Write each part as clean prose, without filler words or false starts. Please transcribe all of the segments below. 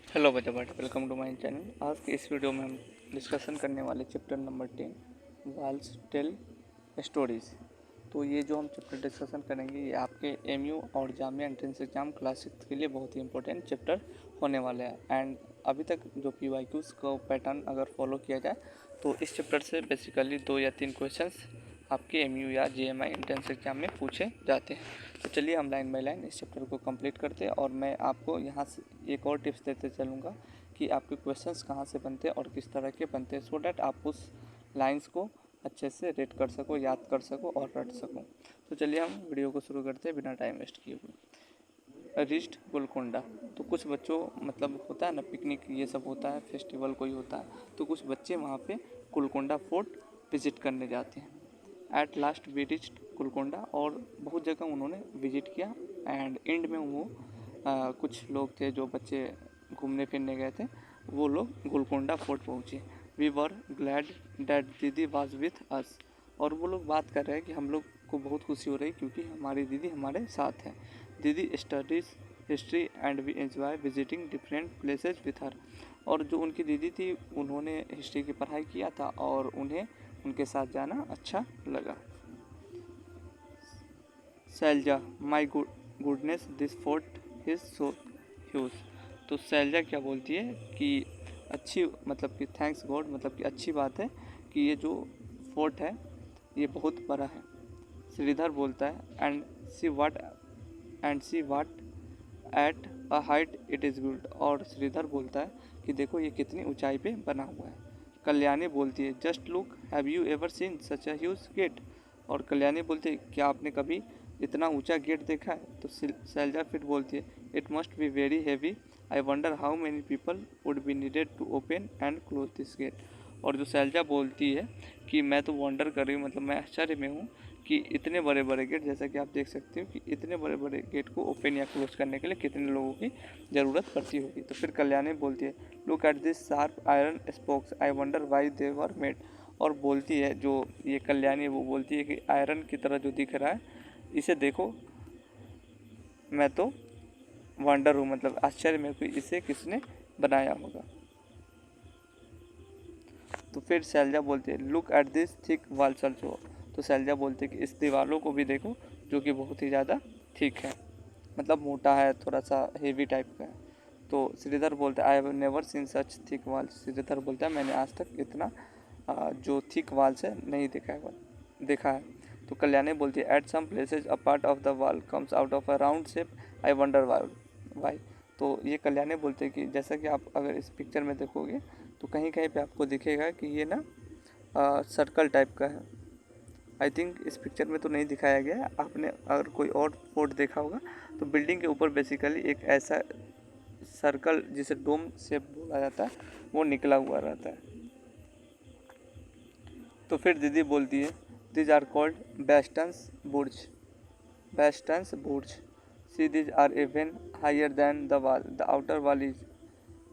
Hello बच्चा but welcome to my channel. आज के इस वीडियो में हम डिस्कशन करने वाले chapter number 10 walls tell stories. तो ये जो हम चैप्टर डिस्कशन करेंगे ये आपके एमयू और जामिया एंट्रेंस एग्जाम क्लास 6 के लिए बहुत ही इंपॉर्टेंट चैप्टर होने वाले हैं। एंड अभी तक जो PYQs का पैटर्न अगर फॉलो किया जाए तो इस चैप्टर से बेसिकली 2 या 3 क्वेश्चंस आपके एमयू या JMI एंट्रेंस एग्जाम में पूछे जाते हैं। तो चलिए हम लाइन बाय लाइन इस चैप्टर को कंप्लीट करते हैं और मैं आपको यहाँ से एक और टिप्स देते चलूँगा कि आपके क्वेश्चंस कहाँ से बनते हैं और किस तरह के बनते हैं, सो डैट आप उस लाइंस को अच्छे से रीड कर सको, याद कर सको और रट सको। तो चलिए हम वीडियो को शुरू करते हैं बिना टाइम वेस्ट किए हुए। रिस्ट गोलकोंडा। तो कुछ बच्चों मतलब होता है ना, पिकनिक ये सब होता है, फेस्टिवल कोई होता है, तो कुछ बच्चे वहाँ पे गोलकोंडा फोर्ट विजिट करने जाते हैं। At last we reached Golconda, और बहुत जगह उन्होंने विजिट किया एंड एंड में वो कुछ लोग थे जो बच्चे घूमने फिरने गए थे, वो लोग गोलकोंडा फोर्ट पहुँचे। वी वर ग्लैड डैट दीदी वाज विथ अस, और वो लोग बात कर रहे हैं कि हम लोग को बहुत खुशी हो रही क्योंकि हमारी दीदी हमारे साथ है। दीदी studies history and we enjoy visiting different places with her, और जो उनकी दीदी थी उन्होंने हिस्ट्री की पढ़ाई किया था और उन्हें उनके साथ जाना अच्छा लगा। Shailaja, my goodness this fort is so huge. तो शैलजा क्या बोलती है कि अच्छी मतलब कि थैंक्स गॉड, मतलब कि अच्छी बात है कि ये जो फोर्ट है ये बहुत बड़ा है। श्रीधर बोलता है and see what at a height it is build, और श्रीधर बोलता है कि देखो ये कितनी ऊंचाई पे बना हुआ है। कल्याणी बोलती है just look have you ever seen such a huge gate, और कल्याणी बोलती है क्या आपने कभी इतना ऊंचा गेट देखा है। तो शैलजा फिर बोलती है it must be very heavy, I wonder how many people would be needed to open and close this gate. और जो शैलजा बोलती है कि मैं तो वंडर कर रही हूँ, मतलब मैं आश्चर्य में हूँ कि इतने बड़े बड़े गेट, जैसा कि आप देख सकते हो कि इतने बड़े बड़े गेट को ओपन या क्लोज करने के लिए कितने लोगों की ज़रूरत पड़ती होगी। तो फिर कल्याणी बोलती है look at this sharp iron spokes, I wonder why they were made, और बोलती है जो ये कल्याणी वो बोलती है कि आयरन की तरह जो दिख रहा है इसे देखो, मैं तो वंडर हूँ, मतलब आश्चर्य में कोई इसे किसने बनाया होगा। तो फिर शैलजा बोलती है look at this thick walls also, तो शैलजा बोलती है कि इस दीवारों को भी देखो जो कि बहुत ही ज़्यादा थिक है, मतलब मोटा है, थोड़ा सा हेवी टाइप का है। तो श्रीधर बोलता है I have never seen such thick walls, Shridhar बोलता है मैंने आज तक इतना जो थिक वॉल्स है नहीं देखा है। तो कल्याणी बोलती है at some places a part of the wall comes out of a round shape, I wonder why. तो ये कल्याणी बोलते हैं कि जैसा कि आप अगर इस पिक्चर में देखोगे तो कहीं कहीं पे आपको दिखेगा कि ये ना सर्कल टाइप का है। आई थिंक इस पिक्चर में तो नहीं दिखाया गया है, आपने अगर कोई और फोर्ट देखा होगा तो बिल्डिंग के ऊपर बेसिकली एक ऐसा सर्कल जिसे डोम शेप बोला जाता है वो निकला हुआ रहता है। तो फिर दीदी बोलती है दीज आर कॉल्ड बेस्टन्स बुर्ज, see these are even higher than the wall, the outer wall is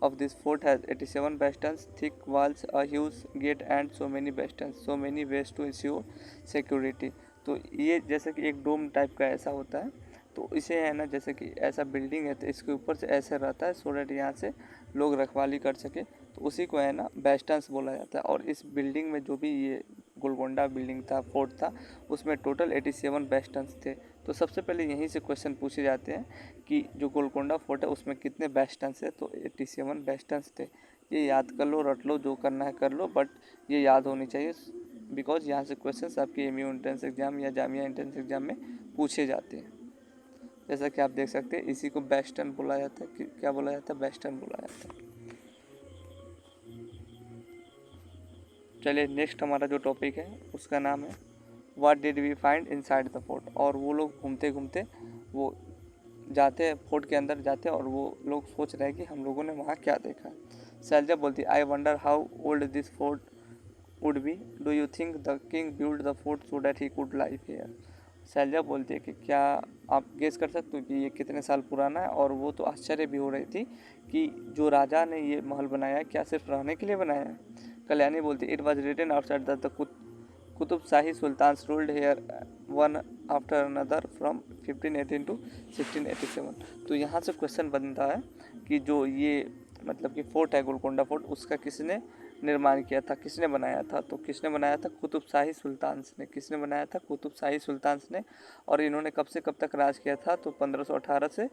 of this fort has 87 bastions, thick walls, a huge gate and so many bastions, so many ways to ensure security। तो ये जैसे कि एक डोम type का ऐसा होता है, तो इसे है ना जैसे कि ऐसा बिल्डिंग है तो इसके ऊपर से ऐसे रहता है सो डैट यहाँ से लोग रखवाली कर सके, तो उसी को है ना बेस्टन्स बोला जाता है। और इस बिल्डिंग में जो भी ये गोलकोंडा बिल्डिंग था, फोर्ट था, उसमें टोटल 87 बेस्टन्स थे। तो सबसे पहले यहीं से क्वेश्चन पूछे जाते हैं कि जो गोलकोंडा फोर्ट है उसमें कितने बेस्टन्स है, तो 87 बेस्टन्स थे। ये याद कर लो, रट लो, जो करना है कर लो, बट ये याद होनी चाहिए बिकॉज यहाँ से क्वेश्चंस आपके एमयू एंट्रेंस एग्जाम या जामिया एंट्रेंस एग्जाम में पूछे जाते हैं। जैसा कि आप देख सकते हैं इसी को बेस्टन बोला जाता है, कि क्या बोला जाता है, बेस्टन बोला जाता है। चलिए नेक्स्ट हमारा जो टॉपिक है उसका नाम है what did we find inside the fort. और वो लोग घूमते घूमते वो जाते हैं, फोर्ट के अंदर जाते हैं और वो लोग सोच रहे हैं कि हम लोगों ने वहाँ क्या देखा। शैलजा बोलती है I wonder how old this fort would be, do you think the king build the fort so that he could live here. Shailaja बोलती है कि क्या आप गेस कर सकते हो कि ये कितने साल पुराना है, और वो तो आश्चर्य भी हो रही थी कि जो राजा ने ये महल बनाया है क्या सिर्फ रहने के लिए बनाया है। कल्याणी बोलती है it was written outside the Qutb Shahi sultan ruled here one after another from 1518 to 1687। तो यहाँ से क्वेश्चन बनता है कि जो ये मतलब कि फोर्ट है गोलकोंडा फोर्ट, उसका किसने निर्माण किया था, किसने बनाया था? तो किसने बनाया था? कुतुब शाही सुल्तान्स ने। किसने बनाया था? कुतुब शाही सुल्तान्स ने। और इन्होंने कब से कब तक राज किया था? तो 1518 से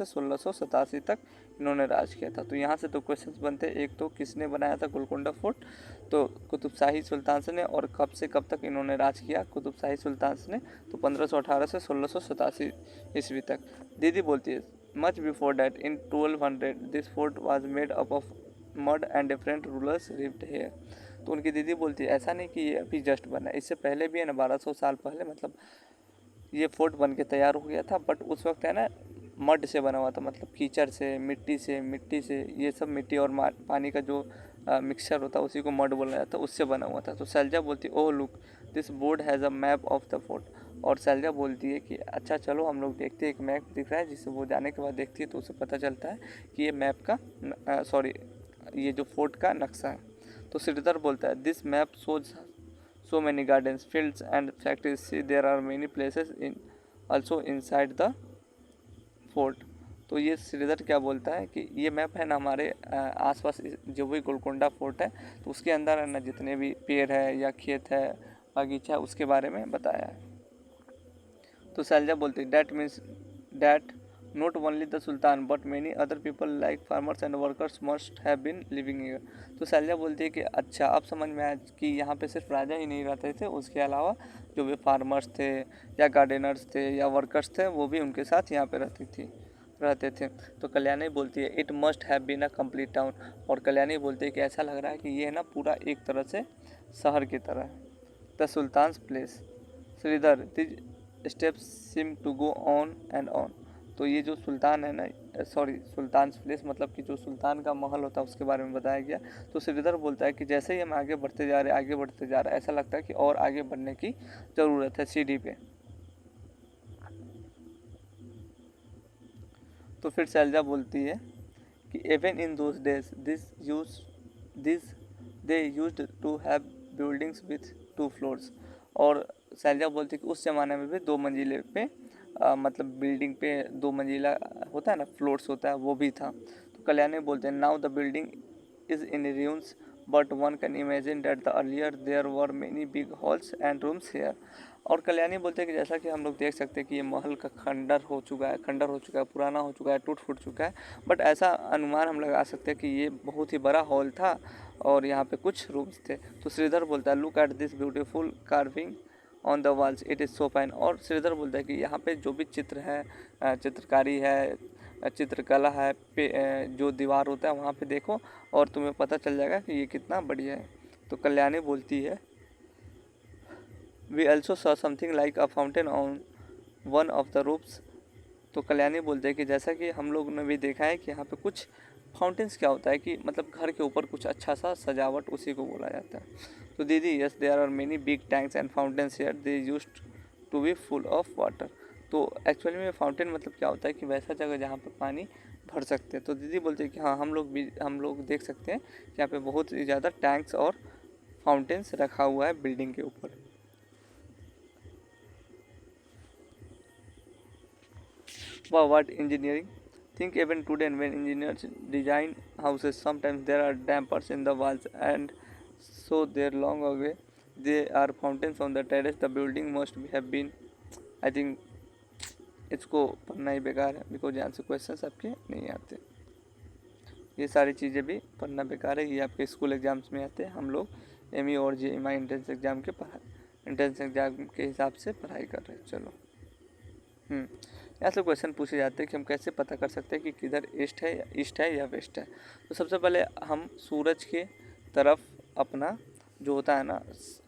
1687 तक इन्होंने राज किया था। तो यहाँ से दो क्वेश्चंस बनते हैं, एक तो किसने बनाया था गोलकोंडा फोर्ट, तो कुतुब शाही सुल्तान्स ने, और कब से कब तक इन्होंने राज किया कुतुब शाही सुल्तान्स ने, तो 1518 से 1687 ईस्वी तक। दीदी बोलती है much before that in 1200 this fort was made up of mud and different rulers lived hair. तो उनकी दीदी बोलती है ऐसा नहीं कि ये अभी जस्ट बना है, इससे पहले भी है ना 1200 साल पहले मतलब ये फोर्ट बन के तैयार हो गया था। बट उस वक्त है ना मड से बना हुआ था, मतलब कीचड़ से, मिट्टी से ये सब मिट्टी और पानी का जो मिक्सचर होता है उसी को मड बोला जाता है, उससे बना हुआ था। तो सैलजा बोलती है oh look this board has a map of the fort. और सैलजा बोलती है कि अच्छा चलो हम लोग देखते हैं, एक मैप दिख रहा है, जिससे वो जाने के बाद देखती है तो उसे पता चलता है कि ये मैप का ये जो फोर्ट का नक्शा है। तो श्रीधर बोलता है this map shows so many gardens, fields and factories. See, there are many places in also inside the fort. तो ये श्रीधर क्या बोलता है कि ये मैप है ना हमारे आसपास जो भी गोलकोंडा फोर्ट है, तो उसके अंदर है ना जितने भी पेड़ है या खेत है, बागीचा है, उसके बारे में बताया है। तो सैलजा बोलते हैं that means that not only the sultan but many other people like farmers and workers must have been living here. तो सैलजा बोलती है कि अच्छा अब समझ में आया कि यहाँ पे सिर्फ राजा ही नहीं रहते थे, उसके अलावा जो भी फार्मर्स थे या गार्डनर्स थे या वर्कर्स थे वो भी उनके साथ यहाँ पे रहते थे। तो कल्याणी बोलती है it must have been a complete town. और कल्याणी बोलती है कि ऐसा लग रहा है कि ये है ना पूरा एक तरह से शहर की तरह है। The sultan's place Shridhar these steps seem to go on and on. तो ये जो सुल्तान है ना सुल्तान्स प्लेस मतलब कि जो सुल्तान का महल होता है उसके बारे में बताया गया। तो श्रीधर बोलता है कि जैसे ही हम आगे बढ़ते जा रहे हैं ऐसा लगता है कि और आगे बढ़ने की ज़रूरत है सीढ़ी पे। तो फिर सैलजा बोलती है कि even in those days this they used to have buildings with 2 floors. और सैलजा बोलती है कि उस ज़माने में भी 2 मंजिले पे मतलब बिल्डिंग पे 2 मंजिला होता है ना, फ्लोर्स होता है, वो भी था। तो कल्याणी बोलते हैं now the building is in ruins but one can imagine that the earlier there were many big halls and rooms here. और कल्याणी बोलते हैं कि जैसा कि हम लोग देख सकते हैं कि ये महल का खंडर हो चुका है, पुराना हो चुका है, टूट फूट चुका है, बट ऐसा अनुमान हम लगा सकते हैं कि ये बहुत ही बड़ा हॉल था और यहाँ पे कुछ रूम्स थे। तो श्रीधर बोलता है look at this beautiful carving on the walls it is so fine. और श्रीधर बोलता है कि यहाँ पे जो भी चित्र है, चित्रकारी है, चित्रकला है, जो दीवार होता है वहाँ पे देखो और तुम्हें पता चल जाएगा कि ये कितना बढ़िया है। तो कल्याणी बोलती है we also saw something like a fountain on one of the roofs. तो कल्याणी बोलते हैं कि जैसा कि हम लोग ने भी देखा है कि यहाँ पे कुछ फाउंटेन्स क्या होता है कि मतलब घर के ऊपर कुछ अच्छा सा सजावट, उसी को बोला जाता है। तो दीदी yes there are many big tanks and fountains here they used to be full of water. तो एक्चुअली में फाउंटेन मतलब क्या होता है कि वैसा जगह जहाँ पर पानी भर सकते हैं। तो दीदी बोलते हैं कि हाँ हम लोग देख सकते हैं कि यहाँ पे बहुत ही ज़्यादा टैंक्स और फाउंटेन्स रखा हुआ है बिल्डिंग के ऊपर। Wow, what engineering! Think even today when engineers design houses, sometimes there are dampers in the walls and so they're long away. There are fountains on the terrace. The building must have been, I think इसको पढ़ना ही बेकार है because यहाँ से question आपके नहीं आते। ये सारी चीज़ें भी पढ़ना बेकार है, ये आपके स्कूल एग्जाम्स में आते हैं। हम लोग एमई और जेईई एंट्रेंस एग्जाम के हिसाब से पढ़ाई कर रहे हैं। चलो यहाँ से क्वेश्चन पूछे जाते हैं कि हम कैसे पता कर सकते हैं कि किधर ईस्ट है या वेस्ट है। तो सबसे पहले हम सूरज के तरफ अपना जो होता है ना,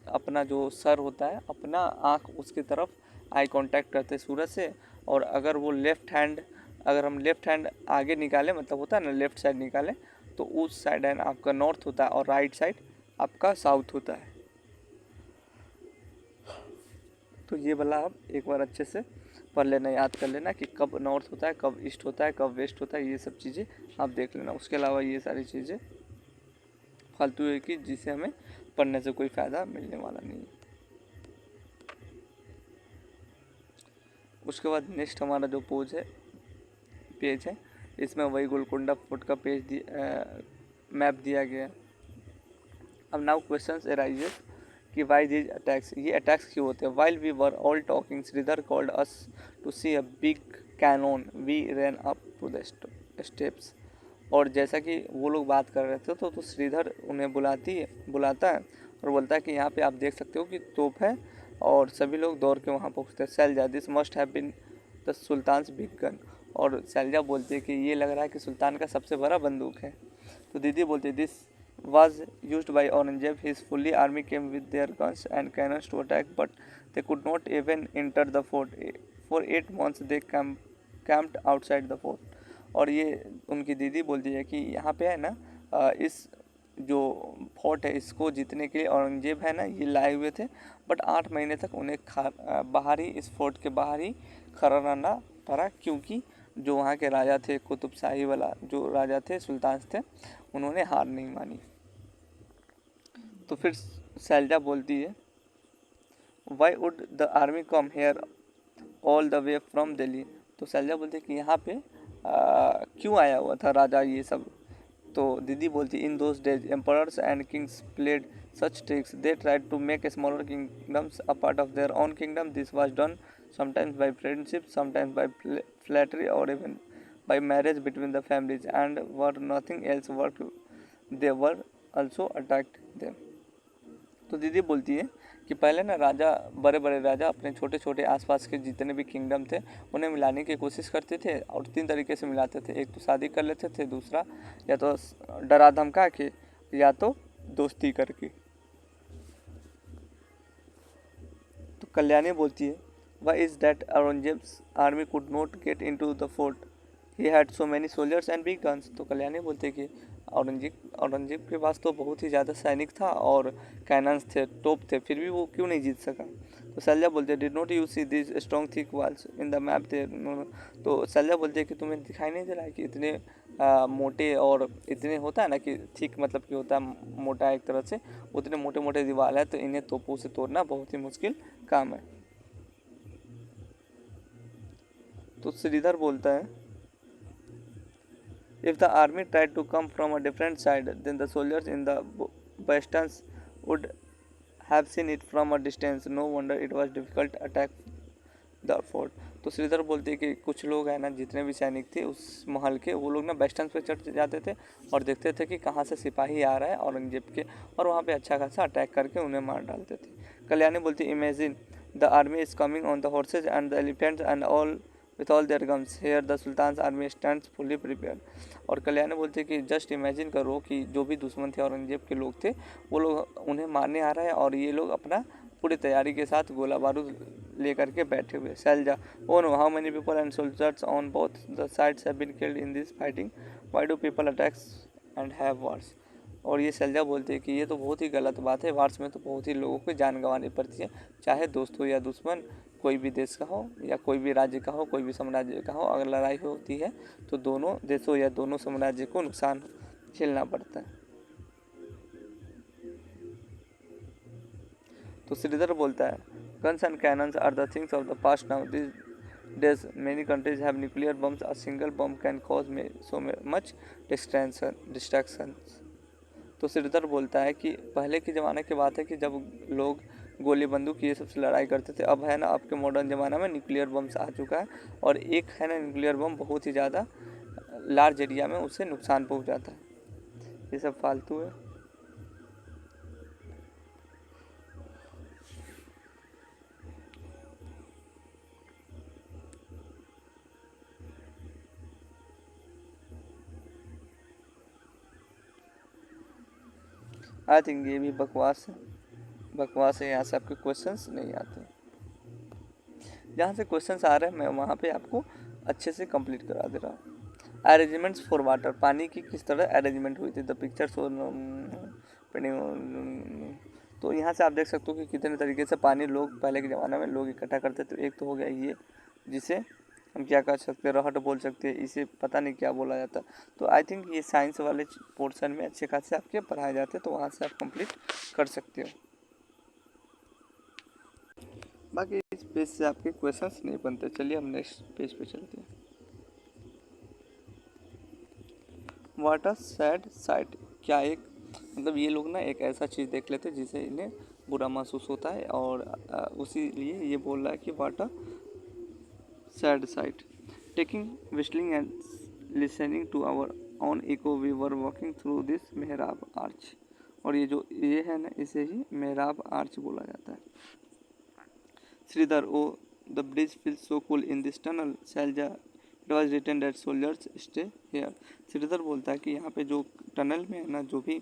अपना जो सर होता है, अपना आँख उसकी तरफ आई कांटेक्ट करते हैं सूरज से। और अगर वो अगर हम लेफ़्ट हैंड आगे निकालें, मतलब होता है ना लेफ़्ट साइड निकालें, तो उस साइड है आपका नॉर्थ होता है और राइट साइड आपका साउथ होता है। तो ये वाला आप एक बार अच्छे से पढ़ लेना, याद कर लेना कि कब नॉर्थ होता है, कब ईस्ट होता है, कब वेस्ट होता है, ये सब चीज़ें आप देख लेना। उसके अलावा ये सारी चीज़ें फालतू है कि जिसे हमें पढ़ने से कोई फ़ायदा मिलने वाला नहीं है। उसके बाद नेक्स्ट हमारा जो पेज है इसमें वही गोलकुंडा फोर्ट का मैप दिया गया। अब नाउ क्वेश्चंस अराइजेस कि वाई दीज अटैक्स, ये अटैक्स क्यों होते हैं। While we were all talking Shridhar called us to see a big cannon we ran up to the steps. और जैसा कि वो लोग बात कर रहे थे तो श्रीधर उन्हें बुलाता है और बोलता है कि यहाँ पे आप देख सकते हो कि तोप है, और सभी लोग दौड़ के वहाँ पहुँचते हैं। Shailaja, this must have been the sultan's big gun. और शैलजा बोलती है कि ये लग रहा है कि सुल्तान का सबसे बड़ा बंदूक है। तो दीदी बोलती है this was used by Aurangzeb. His fully army came with their guns and cannons to attack, but they could not even enter the fort. For 8 months they camped outside the fort. और ये उनकी दीदी बोलती है कि यहाँ पे है ना, इस जो फोर्ट है इसको जीतने के लिए औरंगजेब है ना ये लाए हुए थे, बट 8 महीने तक उन्हें बाहर ही, इस फोर्ट के बाहर ही खड़ा रहना पड़ा, क्योंकि जो वहाँ के राजा थे, कुतुब शाही वाला जो राजा थे, सुल्तान थे, उन्होंने हार नहीं मानी। तो फिर शैलजा बोलती है why would the army come here all the way from Delhi. तो शैलजा बोलती है कि यहाँ पे क्यों आया हुआ था राजा ये सब। तो दीदी बोलती in those days emperors and kings played such tricks, they tried to make smaller kingdoms a part of their own kingdom. This was done sometimes by friendship, sometimes by flattery, or even by marriage between the families, and were nothing else worked, they were also attacked them। तो दीदी बोलती है कि पहले ना राजा, बड़े बड़े राजा अपने छोटे छोटे आसपास के जितने भी किंगडम थे उन्हें मिलाने की कोशिश करते थे, और 3 तरीके से मिलाते थे। एक तो शादी कर लेते थे, दूसरा या तो डरा धमका के, या तो दोस्ती करके। तो कल्याणी बोलती है why is that Aurangzeb's army could not get into the fort, he had so many soldiers and big guns। तो कल्याणी बोलते कि औरंगजेब के पास तो बहुत ही ज़्यादा सैनिक था और कैनन्स थे, तोप थे, फिर भी वो क्यों नहीं जीत सका। तो शैलजा बोलते did not you see this strong thick walls in the map there. तो शैलजा बोलते हैं कि तुम्हें दिखाई नहीं दे रहा है कि इतने मोटे, और इतने होता है ना कि थिक मतलब कि होता है मोटा एक तरह से, उतने मोटे मोटे दीवार है, तो इन्हें तोपों से तोड़ना बहुत ही मुश्किल काम है। तो श्रीधर बोलता है if the army tried to come from a different side, then the soldiers in the bastions would have seen it from a distance, no wonder it was difficult to attack the fort। तो श्रीधर बोलते हैं कि कुछ लोग हैं ना, जितने भी सैनिक थे उस महल के, वो लोग ना बेस्टन पे चढ़ जाते थे और देखते थे कि कहाँ से सिपाही आ रहा है औरंगजेब के, और वहाँ पे अच्छा खासा अटैक करके उन्हें मार डालते थे। कल्याणी बोलती imagine the army is coming on the horses and the elephants and all with all their guns, here the sultan's army stands fully prepared। और कल्याणी बोलते कि जस्ट इमेजिन करो कि जो भी दुश्मन थे औरंगजेब के लोग थे, वो लोग उन्हें मारने आ रहा है और ये लोग अपना पूरी तैयारी के साथ गोला बारूद लेकर के बैठे हुए। Shailaja oh no how many people and soldiers on both the sides have been killed in this fighting, why do people attacks and have wars. और ये शैलजा बोलते हैं कि ये तो बहुत ही गलत बात है, वार्स में तो बहुत ही लोगों को जान गंवानी पड़ती है, चाहे दोस्त हो या दुश्मन, कोई भी देश का हो या कोई भी राज्य का हो, कोई भी साम्राज्य का हो, अगर लड़ाई होती है तो दोनों देशों या दोनों साम्राज्य को नुकसान झेलना पड़ता है। तो श्रीधर बोलता है guns and cannons are the things of the past now, this days many countries have nuclear bombs, a single bomb can cause so much destruction. तो श्रीधर बोलता है कि पहले के ज़माने की बात है कि जब लोग गोली बंदूक ये सब से लड़ाई करते थे, अब है ना आपके मॉडर्न ज़माना में न्यूक्लियर बम्स आ चुका है, और एक है ना न्यूक्लियर बम बहुत ही ज़्यादा लार्ज एरिया में उससे नुकसान पहुंचाता है। ये सब फालतू है। आई थिंक ये भी बकवास है, यहाँ से आपके क्वेश्चंस नहीं आते। जहाँ से क्वेश्चंस आ रहे हैं मैं वहाँ पे आपको अच्छे से कंप्लीट करा दे रहा हूँ। अरेंजमेंट्स फॉर वाटर, पानी की किस तरह अरेंजमेंट हुई थी, द पिक्चर्स। तो यहाँ से आप देख सकते हो कि कितने तरीके से पानी लोग पहले के ज़माने में लोग इकट्ठा करते थे। एक तो हो गया ये, जिसे हम क्या कर सकते हैं, रहट बोल सकते हैं, इसे पता नहीं क्या बोला जाता। तो आई थिंक ये साइंस वाले पोर्शन में अच्छे खासे आपके पढ़ाए जाते हैं, तो वहाँ से आप कंप्लीट कर सकते हो। बाकी इस पेज से आपके क्वेश्चंस नहीं बनते। चलिए हम नेक्स्ट पेज पे चलते हैं। वाट अ सैड साइट, क्या एक मतलब ये लोग ना एक ऐसा चीज़ देख लेते हैं जिसे इन्हें बुरा महसूस होता है, और उसी लिए ये बोल रहा है कि what a sad sight, taking whistling and listening to our own echo we were walking through this मेहराब आर्च। और ये है ना, इसे ही मेहराब आर्च बोला जाता है। Sridhar, oh the bridge feels so cool in this tunnel. Shailaja, it was written that soldiers stay here. Sridhar बोलता है कि यहाँ पे जो टनल में है ना, जो भी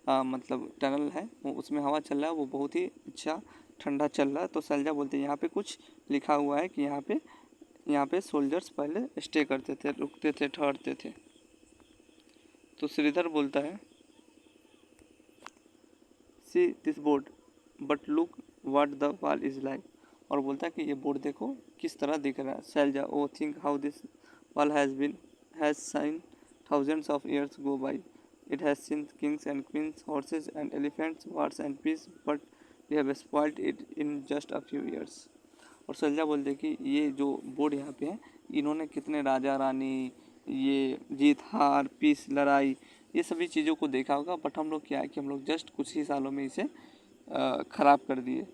मतलब टनल है वो उसमें हवा चल रहा है, वो बहुत ही अच्छा ठंडा चल रहा है। तो शैलजा बोलते हैं यहाँ पे कुछ लिखा हुआ है कि यहाँ पे सोल्जर्स पहले स्टे करते थे, रुकते थे, ठहरते थे। तो श्रीधर बोलता है see this board but look what the wall is like. और बोलता है कि ये बोर्ड देखो किस तरह दिख रहा है। Shailaja, oh think how this wall has seen thousands of years go by. It has seen kings and queens, horses and elephants, wars and peace, but we have spoiled it in just a few years. और शैलजा बोलते कि ये जो board यहाँ पे है, इन्होंने कितने राजा रानी, ये जीत हार, पीस, लड़ाई, ये सभी चीज़ों को देखा होगा, बट हम लोग क्या है कि हम लोग जस्ट कुछ ही सालों में इसे खराब कर दिए।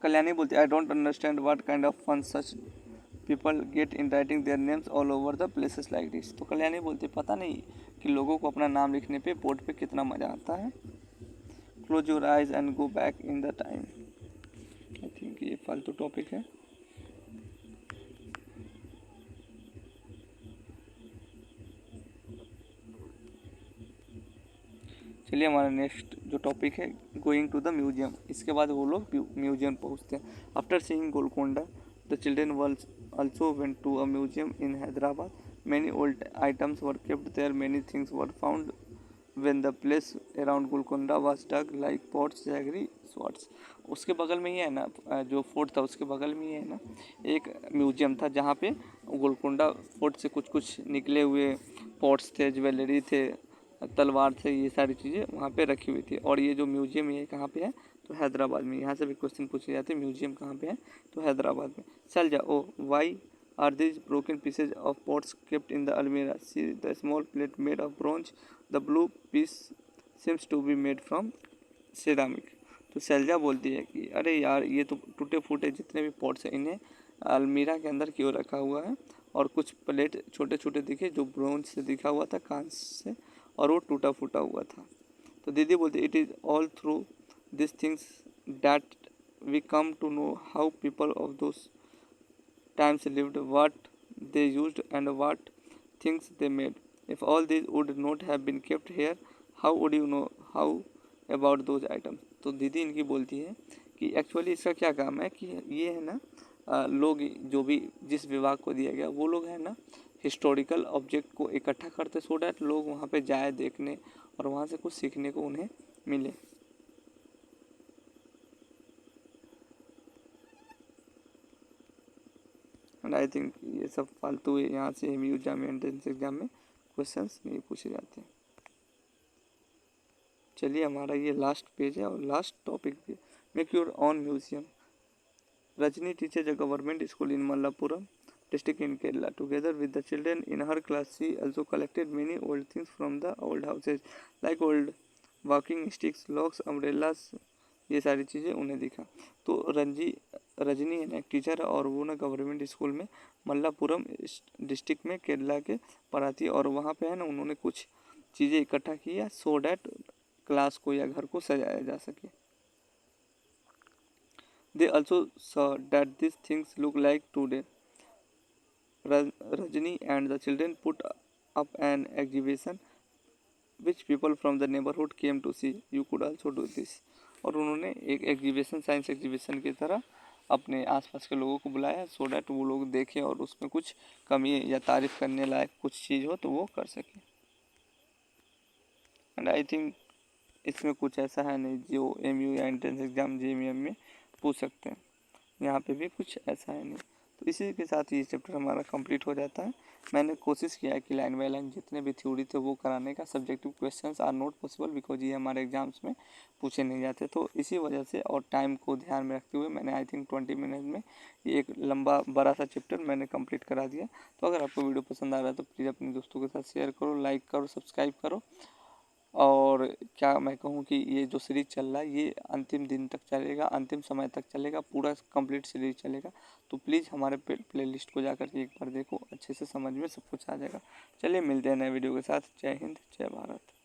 कल्याणी बोलती I don't understand what kind of fun such people get in writing their names all over the places like this. तो कल्याणी बोलती पता नहीं कि लोगों को अपना नाम लिखने पे बोर्ड पे कितना मज़ा आता है। Close your eyes and go back in the time. I think ये फालतू टॉपिक है। चलिए हमारा नेक्स्ट जो टॉपिक है गोइंग टू द म्यूजियम। इसके बाद वो लोग म्यूजियम पहुंचते हैं। After seeing Golconda the children world also went to a museum in Hyderabad. Many old items were kept there. Many things were found when the place around Golconda was dug like pots, jaggery, swords. उसके बगल में ही है ना, जो fort था उसके बगल में ही है ना एक म्यूजियम था, जहाँ पे गोलकोंडा फोर्ट से कुछ कुछ निकले हुए पॉट्स थे, ज्वेलरी थे, तलवार थे, ये सारी चीज़ें वहाँ पे रखी हुई थी। और ये जो म्यूजियम है कहाँ पे है, तो हैदराबाद में। यहाँ से भी क्वेश्चन पूछे जाते हैं म्यूजियम कहाँ पे है, तो हैदराबाद में। चल जाओ, why are these broken pieces of pots kept in the almirah? See the small plate made of bronze. The blue piece seems to be made from ceramic. तो शैलजा बोलती है कि अरे यार, ये तो टूटे फूटे जितने भी पॉट्स हैं इन्हें अलमीरा के अंदर क्यों रखा हुआ है। और कुछ प्लेट छोटे छोटे दिखे जो ब्रोंज से दिखा हुआ था, कांच से, और वो टूटा फूटा हुआ था। तो दीदी बोलती it is all through this things that we come to know how people of those times lived, what they used, and what things they made. If all these would not have been kept here, how would you know how about those items? तो दीदी इनकी बोलती है कि actually इसका क्या काम है कि ये है ना, लोग जो भी जिस विभाग को दिया गया वो लोग है ना हिस्टोरिकल ऑब्जेक्ट को इकट्ठा करते, सो डैट लोग वहाँ पे जाए देखने और वहाँ से कुछ सीखने को उन्हें मिले। एंड आई थिंक ये सब फालतू है, यहाँ से एम यू एग्जाम में, एंट्रेंस एग्जाम में क्वेश्चंस नहीं पूछे जाते। चलिए हमारा ये लास्ट पेज है और लास्ट टॉपिक भी, make your on museum. Rajni teachers a government school in Malappuram district in Kerala. Together with the children in her class, she also collected many old things from the old houses, like old walking sticks, locks, umbrellas. ये सारी चीज़ें उन्हें दिखा। तो रजनी है ना एक teacher है, और वो ना गवर्नमेंट स्कूल में मल्लापुरम डिस्ट्रिक्ट में केरला के पढ़ाती है। और वहाँ पे है ना उन्होंने कुछ चीज़ें इकट्ठा की है, सो डैट क्लास को या घर को सजाया जा सके। They also saw that these things look like today. Rajni and the children put up an exhibition which people from the neighborhood came to see. You could also do this. और उन्होंने एक एग्जीबिशन, साइंस एग्जीबिशन की तरह अपने आसपास के लोगों को बुलाया, सो डैट वो लोग देखें और उसमें कुछ कमी या तारीफ करने लायक कुछ चीज़ हो तो वो कर सकें। एंड आई थिंक इसमें कुछ ऐसा है नहीं जो एम यू या एंट्रेंस एग्ज़ाम JMM में पूछ सकते हैं, यहाँ पे भी कुछ ऐसा है नहीं। तो इसी के साथ ये चैप्टर हमारा कंप्लीट हो जाता है। मैंने कोशिश किया है कि लाइन बाय लाइन जितने भी थ्योरी थे वो कराने का। Subjective questions are not possible because ये हमारे एग्जाम्स में पूछे नहीं जाते, तो इसी वजह से और टाइम को ध्यान में रखते हुए मैंने आई थिंक 20 मिनट में ये एक लंबा बड़ा सा चैप्टर मैंने कंप्लीट करा दिया। तो अगर आपको वीडियो पसंद आ रहा है तो प्लीज़ अपने दोस्तों के साथ शेयर करो, लाइक करो, सब्सक्राइब करो। और क्या मैं कहूँ कि ये जो सीरीज चल रहा है ये अंतिम दिन तक चलेगा, अंतिम समय तक चलेगा, पूरा कंप्लीट सीरीज चलेगा। तो प्लीज़ हमारे प्लेलिस्ट को जाकर के एक बार देखो, अच्छे से समझ में सब कुछ आ जाएगा। चलिए मिलते हैं नए वीडियो के साथ। जय हिंद, जय भारत।